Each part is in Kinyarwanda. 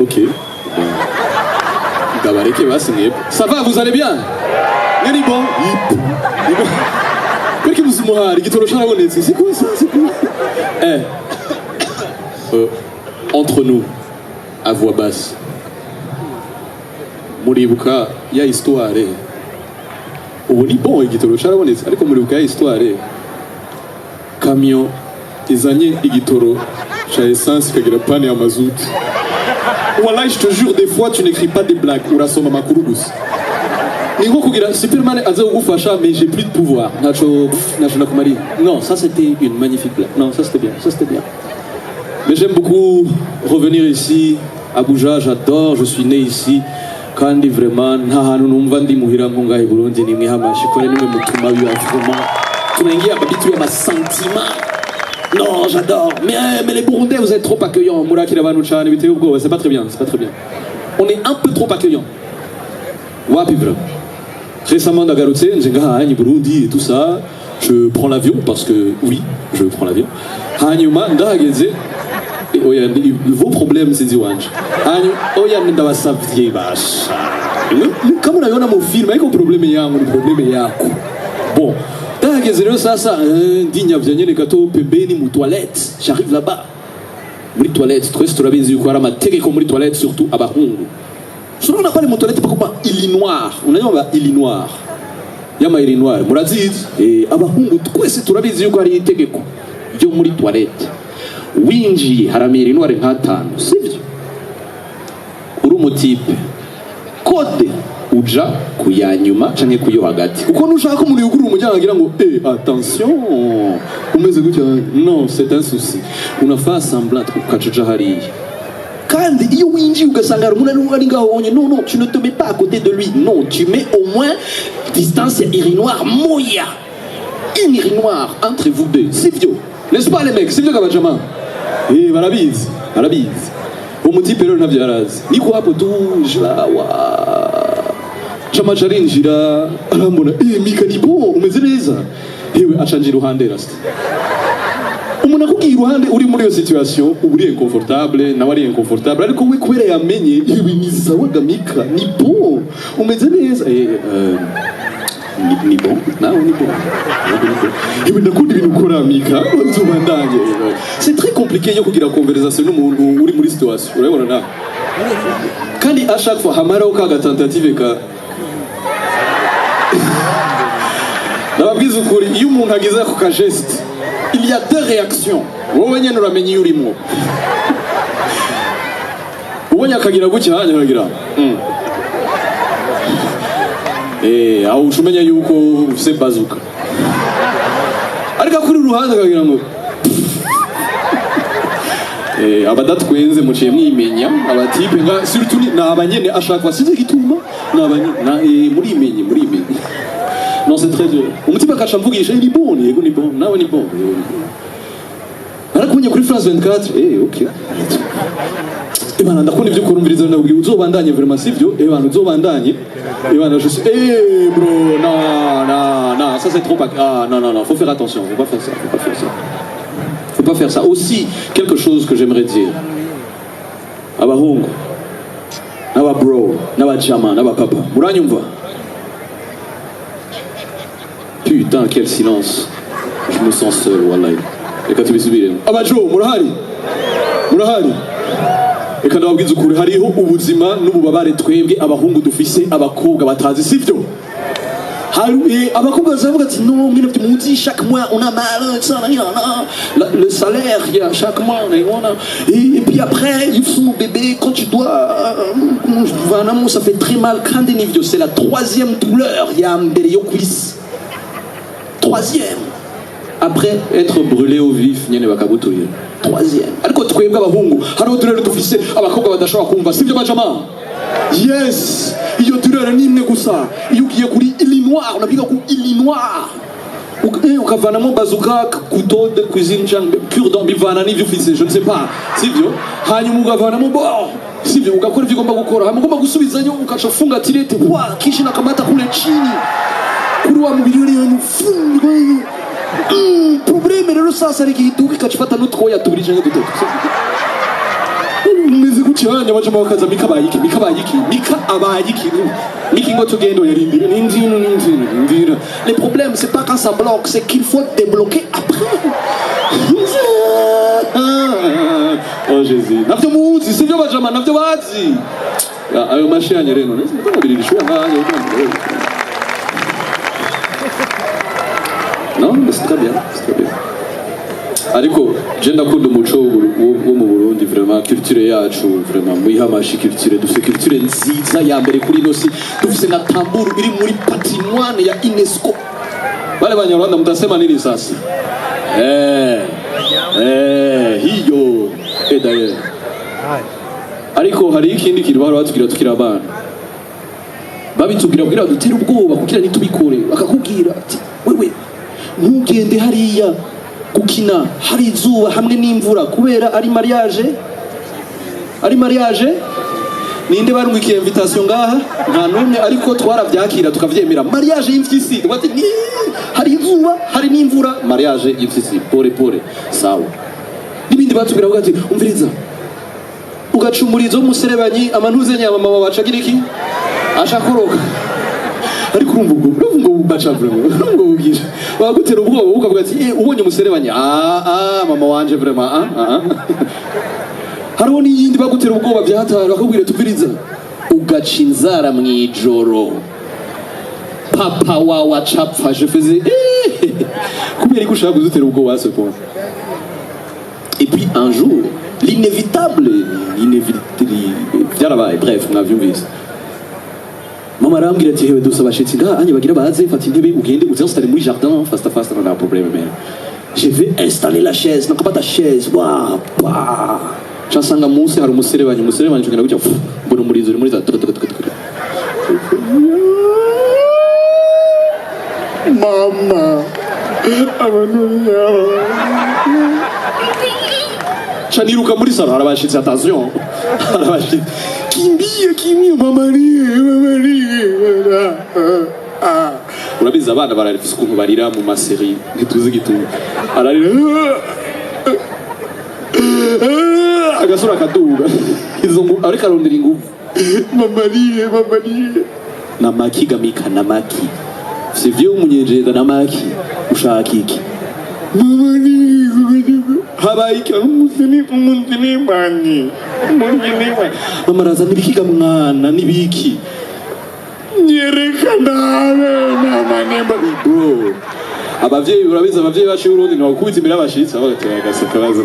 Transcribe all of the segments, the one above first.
Ok. Ça va, vous allez bien? Nani bon? Qu'est-ce que vous avez? C'est quoi ça? C'est quoi? Entre nous, à voix basse. Muribuka, il y a histoire. Ubu ni bon igitoro carabonetse ariko muribuka ya histoire. Camion izanye igitoro cha essence kagira pane ya mazout. Wallah, je te jure, des fois tu n'écris pas des blagues. Urasoma makuru gusa. Nigo kugira Superman aza kugufasha, mais j'ai plus de pouvoir. Nacho nakumari. Non, ça c'était une magnifique blague. Non, ça c'était bien. Ça c'était bien. Mais j'aime beaucoup revenir ici à Abuja, j'adore, je suis né ici. Kandi vraiment nta hantu numva ndi muhira nko ngahe Burundi nimwe hamashi kore nimwe mutuma biwa vraiment. Tunaingia babitu ya sentiment. Non, j'adore. Mais les Burundais, vous êtes trop accueillants. Mourakira Banuchan, c'est pas très bien, c'est pas très bien. On est un peu trop accueillants. Wapivra. Récemment, Nagarutse, Nzenga, Burundi et tout ça. Je prends l'avion parce que, oui, je prends l'avion. Hanyuma, Ndahageze. Vos problèmes, c'est Ziwanj. Oya Ndawasavye Bash. Comme on a eu un film, avec un problème, il y a un problème. Bon. Sasa ndinya vyanye gato pembeni mu toilette. J'arrive là-bas. Muri toilette, twese turabizi yuko hari amategeko muri toilette surtout abahungu. Sono na pale mu toilette pakoma Illinois. Unajua Illinois. Yama Illinois. Murazizi abahungu twese turabizi yuko hari itegeko ryo muri toilette. Winjiye harami Illinois nk'atanu. Sivyo? Uri umutipe. Code uja kuyanyuma canke kuyo hagati kuko nushaka umuntu yugurura umuryango agira ngo attention umeze gutya. Non, c'est un souci. Unafaa semblant ukacuja hariya kandi iyo winjiye ugasanga umuntu ari ngaho onye. Non, tu ne te mets pas à côté de lui. Non, tu mets au moins distance urinoir moya. Une urinoir entre vous deux. C'est vieux. N'est-ce pas les mecs? C'est vieux kabajama. Barabizi. Umuti pero ntabyarazi. Niko hapo tu jlawa. Chama charinjira arambona Mika ni bon umeze neza. Hewe acanje iruhande rasta. Umuntu akubwiye iruhande uri muri iyo situation uri inconfortable nawe ari inconfortable ariko we kubera yamenye ibi ni sawa Mika ni bon umeze neza. Ni bon, nawe ni bon. Hewe ndakunda ibintu ukora Mika nzobandanye. C'est très compliqué yo kugira conversation n'umuntu uri muri situation urabona na. Kandi à chaque fois hamara ukaga tentative ka Nababwiza ukuri iyo umuntu agize ako ka geste il y a deux réactions. Wowe nyene uramenye iyo urimo. Ubonye akagira gutya hanya aragira. Aho ushumenya yuko ufise bazuka. Ariko kuri ruhande akagira ngo abadatwenze muciye mwimenya abatipe nga surtout ni abanyene ashaka sinzi gituma nabanye muri imenye. Non, c'est très dur. Umuti bakacha mvugisha ni bon, yego ni bon, nawe ni bon. Arakunye kuri France 24, okay. Bana ndakunda ivyo kurumviriza nabwiye uzobandanye vraiment sivyo? Bana uzobandanye. Bana je suis bro, non, ça c'est trop non, faut faire attention, faut pas faire ça. Aussi quelque chose que j'aimerais dire. Abahungu. Naba bro, naba chama, naba papa. Muranyumva? Putain, quel silence. Je me sens seul, wallahi. Reka tubisubire. Abajo, murahari. Reka ndababwiza ukuri hariho ubuzima n'ububabare twebwe abahungu dufise abakobwa batazi sivyo. Abakobwa bazavuga ati non, mais on dit chaque mois on a mal, ça, le salaire, il y a chaque mois, et puis après, il faut bébé, quand tu dois, ça fait très mal, c'est la troisième douleur, il y a un bébé au cuisse. Troisième. Après être brûlé au vif, nyene bakabutuye. Troisième. Ariko twebwe abahungu, hariho turere dufise abakobwa badashobora kumva, sibyo bajama? Yes! Iyo turere nimwe gusa. Iyo ugiye kuri Illinois, unapiga ku Illinois. Ukavanamo bazuka, couteau de cuisine, cure-dent, bivana n'ivyo ufise, je ne sais pas. Sibyo? Hanyuma ukavanamo bo. Sibyo? Ugakora ivyo ugomba gukora. Hanyuma ugomba gusubizanyo ukaca funga tirete. Wa, kishi nakamata kule chini. Kuri wa mubiri uri hano funga. Probleme rero sasa ari gihiduka ikacifata n'utwoya tubiri canke dutatu. Umeze bucyanya bajama bakaza Mika bayiki Mika abayiki Miki ngo tugendo yarindira n'indira. Le problème c'est pas quand ça bloque, c'est qu'il faut débloquer après. Oh Jésus. Navyo muzi sivyo bajama navyo bazi. Ayo mashanya reno nese ndabirira ishuri ngayo. Non, mais c'est très bien, c'est très bien. Ariko je ndakunda umuco wo mu Burundi vraiment culture yacu vraiment muihamashi culture dufite culture nziza ya mbere kuri nosi dufite na tamburu iri muri patrimoine ya UNESCO. Wale Banyarwanda mtasema nini sasa? Hiyo d'ailleurs. Ariko hari ikindi kintu bari batubwira tukira abana. Babitubwira kugira dutere ubwoba kugira nitubikore bakakubwira ati wewe ntugende hariya gukina hari izuba hamwe n'imvura kubera ari mariage ninde barumwikiye invitation ngaha nta numwe ariko twaravyakira tukavyemera mariage y'imfyisi bati hari izuba hari n'imvura mariage y'imfyisi pore sawa nibindi batubwira bwo ati umviriza ugacumurizo muserebanyi amantuze nyama mama bacagira iki ashakoroka ariko urumva ngo bacavure ngo ugira bagutera ubwoba ukavuga ati ubonye umuserebanya mama wanje vraiment hariho n'iyindi bagutera ubwoba byahatara bakubwira tubiriza ugaca inzara mwijoro papa wawe acapfa je faisais kubera ko ushaka kuzutera ubwoba ce point. Et puis un jour l'inévitable byarabaye bref mwavyumvise. Mama arambwira ati hewe dusaba abashitsi nga anye bagira baze fata intebe ugende uzinstaller muri jardin fasta non a problème mais je vais installer la chaise non pas ta chaise wa chasanga munsi hari umuserebanya cyongera gutya mbona umurizo uri muri za mama abanunya chaniruka muri sala harabashitsi attention harabashitsi kimbia mama urabiza abana bararifise ukuntu barira mu maseri ntituzi gituma ararira agasura kaduga izo ariko arondera ingufu mama na maki gamika na maki sivyo umunyenjeza na maki ushaka iki mama habaiki umusinimani mama raza nibikiga mwana nibiki nyerekana mama nemba bro abavyeyi urabiza abavyeyi bashi Burundi no kubita imira bashitsa bagatera gaseka baza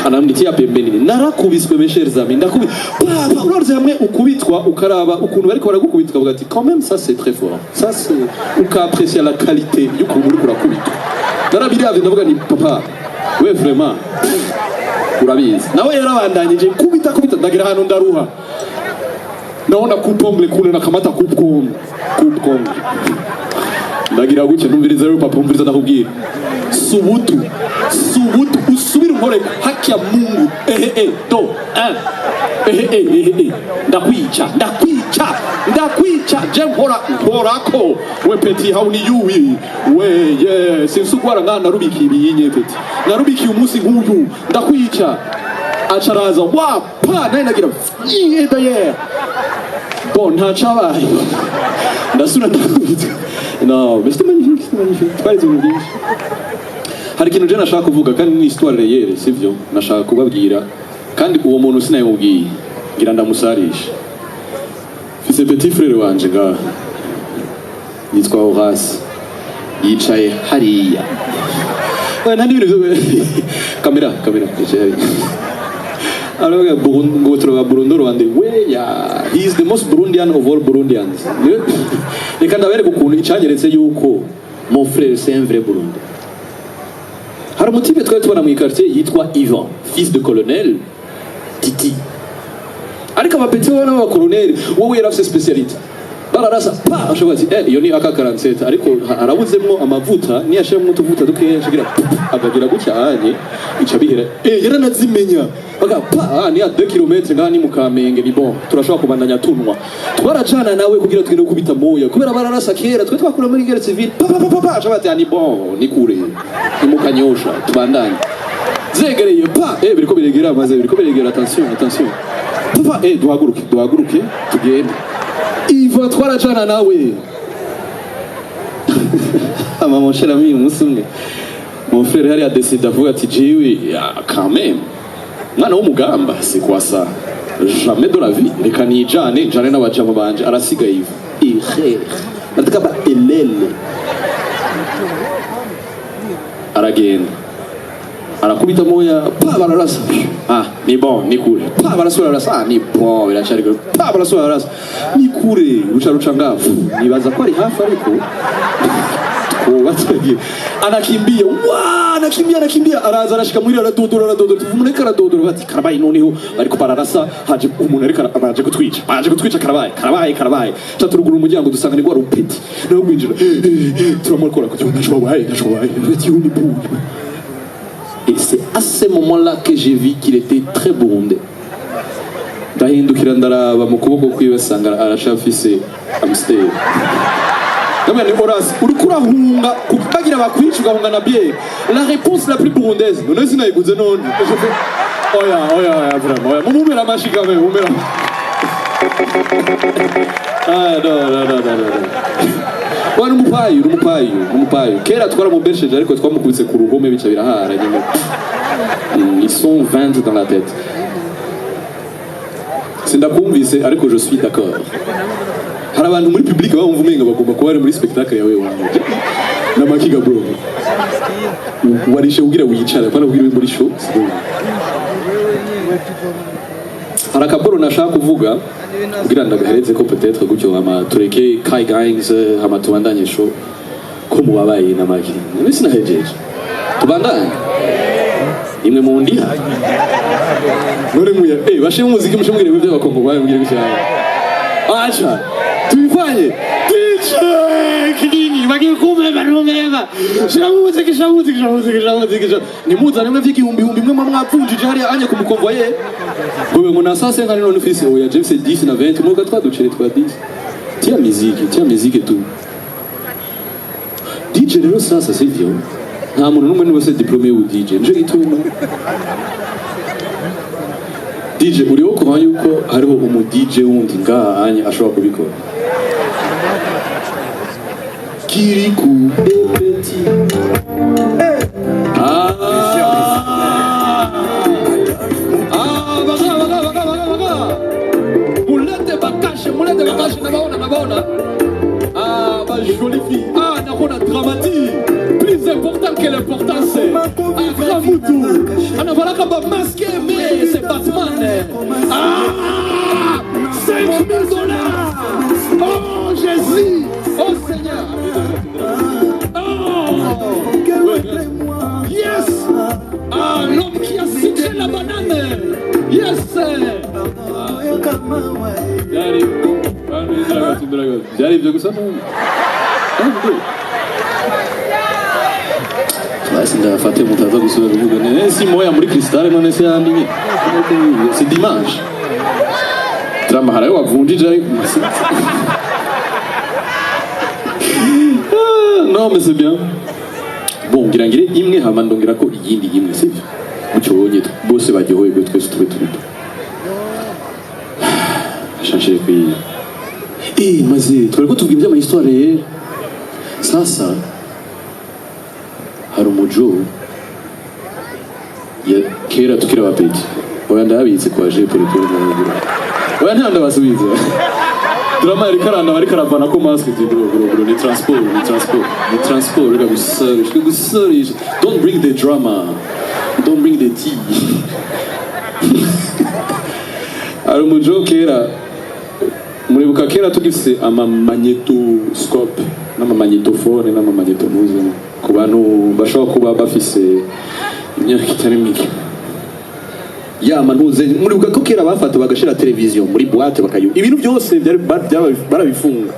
anamnitia pembeni narakubiswe mes amis ndakubi papa urarze hamwe ukubitwa ukaraba ukuntu bariko baragukubitwa bugati quand même ça c'est très fort ça c'est uka apprécier la qualité y'ukuntu uri kurakubitwa darabiri ave ndavuga ni papa we vraiment urabizi nawe yarabandanyije kubita ndagira hano ndaruha naona kupomble kule na kamata kupkom ndagira gutya numviriza rero papa umviriza ndakubwira subutu usubira nkore haki ya Mungu ndakwica je mporako we peti hauni yuwi we yeah sinsugwara ngana rubiki ibinye peti narubiki umunsi nk'uyu ndakwica acharaza wa pa nagira yeah bon hachabaye ndasura ndakwica no Mr. Magnifique twari tubigisha hari ikintu je nashaka kuvuga kandi ni histoire réelle sivyo nashaka kubabwira kandi uwo muntu sinayimubwiye ngira ndamusarisha fise petit frère wanje nga yitwa Horace yicaye hariya nandi bintu kamera alors Burundi Rwanda weya he is the most Burundian of all Burundians reka ndabere ukuntu icanyeretse yuko mon frère c'est un vrai Burundi. Hari umutipe twari tubona mu quartier yitwa Ivan fils de colonel Titi ariko abapeti bana ba colonel wowe yarafise speciality bararasa pa ashobora ati iyo ni AK47 ariko arabuzemo amavuta ni yashemo utuvuta dukeya shigira akagira gutya anye ica bihera yaranazimenya baga pa ni a 2 km ngani mu Kamenge ni bon turashobora kubandanya tunwa twarajana nawe kugira tugende kubita moya kubera bararasa kera twe twakura muri guerre civile pa chabati ani bon ni kure ni mu Kanyosha tubandanye zegereye pa biriko biregera maze biriko biregera attention papa duhaguruke tugende iva twarajana nawe ama mon cher ami umunsi umwe mon frère yari adesida avuga ati jiwe quand même mwana w'umugamba c'est quoi ça jamais de la vie reka nijane jane n'abajama banje arasiga iva natakaba elele aragenda arakubita moya pa bararasa ni bon ni kure pa barasura rasa ni bon biracari pa barasura rasa ni kure ruca ngafu nibaza ko ari hafi ariko batwagiye anakimbia araza arashika muri aradodora tuvumureka aradodora bati karabaye noneho ariko bararasa haje umuntu ariko araje kutwica karabaye taturugura umuryango dusanga ni gwa rupeti no kwinjira turamukora ko nashobaye bati uni bu. Et c'est à ce moment-là que j'ai vu qu'il était très burundais. Ndahindukira ndaraba mu kuboko kwiwe sanga arashafise Amstel. Namwe ni Horace urikura hunga kubagira bakwica ugahunga na bière. La réponse la plus burundaise. None sinayiguze none. Oya vraiment. Mumumera mashika me mumera. No. Wari umupayo. Kera twara mu bercheje ariko twamukubise ku ruhome bica birahara nyine. Ils sont 20 dans la tête. Sindakumvise ariko je suis d'accord. Hari abantu muri public bamva umenga bagomba kuba ari muri spectacle yawe wanjye. Namakiga bro. Warishe ugira wicara pana ugira muri show. Harakaboro nashaka kuvuga kugira ndagahereze ko peut-être gutyo ama tureke Kai Gangs ama tubandanye show ko mubabaye namaki. None sinahejeje. Tubandanye. Imwe mu ndiha. None muya bashe umuziki mushimwire bivyo bakongo baye mugire gushaka. Acha. Tuifanye. DJ Kidini bagiye kumva rumeva. Shamuze. Ni muza nimwe vy'igihumbi mwe mwapfunjije hari anye ku mukonvoye. Gobe ngo na 150 none office oya James 10 na 20 muga twaducere twa 10. Tia musique tu. DJ rero sasa sivyo. Nta muntu numwe niwe se diplômé ou DJ. Nje gituma. DJ uriho kuba yuko hariho umu DJ wundi ngaha anye ashobora kubikora. Kiriku petit. Baga. Mulete bakashi nabaona. Ba jolie fille. Nakona dramatique. Plus important que l'importance. Ramoutou. Anavalaka ba masqué mais c'est Batman. $5,000. Oh Jésus. Oh Seigneur. Yes. L'homme qui a sucré la banane. Yes. J'arrive comme ça. Sinafate mutaza gusubira kuvuga nesi moya muri Cristal none se yandinye c'est dimanche drama harayo wavunjije non mais c'est bien bon ngirangire imwe hama ndongera ko iyindi imwe sivyo mucobonye bose bagihoye gwe twese tube turipo changer puis maze twariko tubwira ama histoire sasa hari umujo ya kera tukira bapeti oya ndabitse kwaje politoro n'abagura oya ntanda basubiza drama iri karanda bari karavana ko mask bro ni transport rega gusorisha don't bring the drama don't bring the tea hari umujo kera muribuka kera tugise ama magnetoscope n'ama magnetophone n'ama magnetomuze ku bantu bashobora kuba bafise imyaka itari mike mantuze muribuka ko kera bafata bagashira televiziyo muri boîte bakayo ibintu byose barabifunga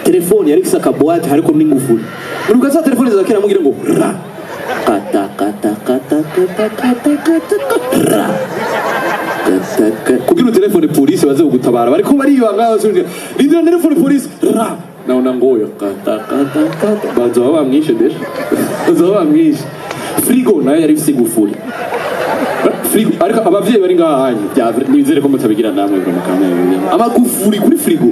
telefone yari kisaka boîte hariko n'ingufuri muribuka za telefone za kera mugira ngo kata kata kata kata kata kata ra kata kata kugira telefone polisi baze kugutabara bariko bariyanga rindira telefone polisi ra naona ngoyo kata kata kata bazo bamwishe desha bazo bamwishe frigo nayo yari ifise gufuri frigo ariko abavyeyi bari ngaha hanye nizere ko mutabigira namwe bwo mukamera amagufuri kuri frigo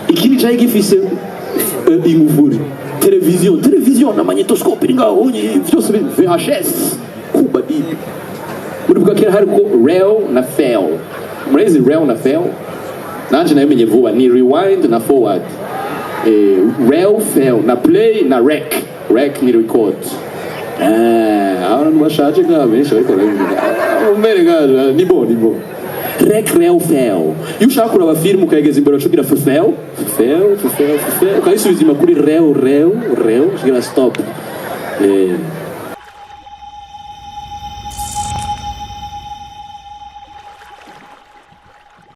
ikindi cyayi gifise ingufuri televiziyo na magnetoscope iri ngaho byose VHS kuba bibi muri bwakera hariko rail na fail murezi rail na fail nanje nayo menye vuba ni rewind na forward rail fail na play na rec ni record abantu bashaje ngabenshi ariko umere ngaje ni bo rec rail fail iyo ushaka kuraba film ukayegeza imbere ucugira fail ukayisubiza inyuma kuri rail ushira stop